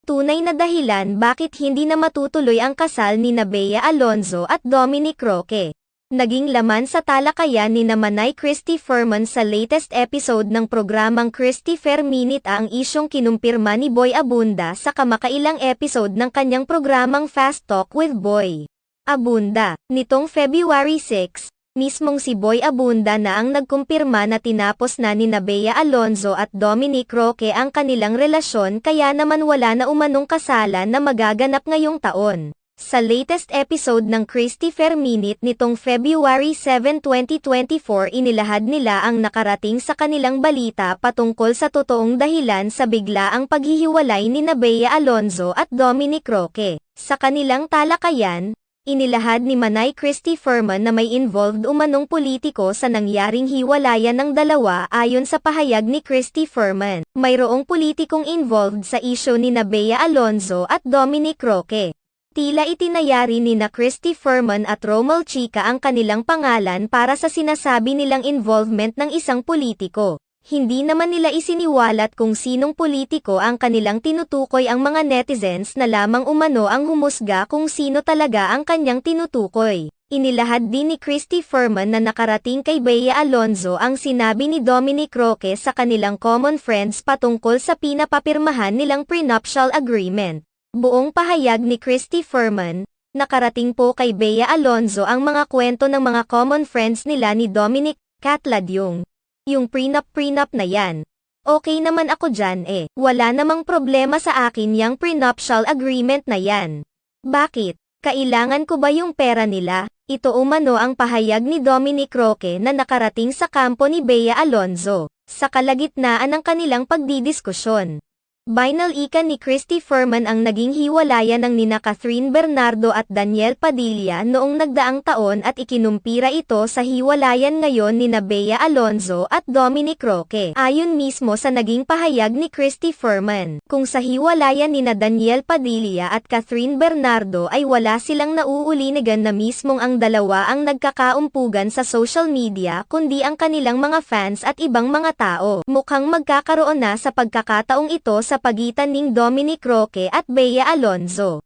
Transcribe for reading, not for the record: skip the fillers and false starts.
tunay na dahilan bakit hindi na matutuloy ang kasal ni Bea Alonzo at Dominic Roque. Naging laman sa talakayan ni Manay Christy Ferman sa latest episode ng programang Christy Minute ang isyong kinumpirma ni Boy Abunda sa kamakailang episode ng kanyang programang Fast Talk with Boy Abunda. Nitong February 6, mismong si Boy Abunda na ang nagkumpirma na tinapos na ni Bea Alonzo at Dominic Roque ang kanilang relasyon kaya naman wala na umanong kasalan na magaganap ngayong taon. Sa latest episode ng Christy Minute nitong February 7, 2024 inilahad nila ang nakarating sa kanilang balita patungkol sa totoong dahilan sa biglaang paghihiwalay ni Bea Alonzo at Dominic Roque. Sa kanilang talakayan, inilahad ni Manay Christy Ferman na may involved umanong politiko sa nangyaring hiwalayan ng dalawa ayon sa pahayag ni Christy Ferman. Mayroong politikong involved sa isyu ni Bea Alonzo at Dominic Roque. Tila itinayari ni Christy Ferman at Romel Chica ang kanilang pangalan para sa sinasabi nilang involvement ng isang politiko. Hindi naman nila isiniwalat kung sinong politiko ang kanilang tinutukoy ang mga netizens na lamang umano ang humusga kung sino talaga ang kanyang tinutukoy. Inilahad din ni Christy Ferman na nakarating kay Bea Alonzo ang sinabi ni Dominic Roque sa kanilang common friends patungkol sa pinapapirmahan nilang prenuptial agreement. Buong pahayag ni Christy Ferman, nakarating po kay Bea Alonzo ang mga kwento ng mga common friends nila ni Dominic, Katlad yung prenup na yan. Okay naman ako dyan eh, wala namang problema sa akin yung prenuptial agreement na yan. Bakit? Kailangan ko ba yung pera nila? Ito umano ang pahayag ni Dominic Roque na nakarating sa kampo ni Bea Alonzo, sa kalagitnaan ng kanilang pagdidiskusyon. Binal ika ni Christy Ferman ang naging hiwalayan ng nina Catherine Bernardo at Daniel Padilla noong nagdaang taon at ikinumpira ito sa hiwalayan ngayon ni Bea Alonzo at Dominic Roque. Ayon mismo sa naging pahayag ni Christy Ferman, kung sa hiwalayan nina Daniel Padilla at Catherine Bernardo ay wala silang nauulinigan na mismong ang dalawa ang nagkakaumpugan sa social media kundi ang kanilang mga fans at ibang mga tao. Mukhang magkakaroon na sa pagkakataong ito sa pagitan ning Dominic Roque at Bea Alonzo.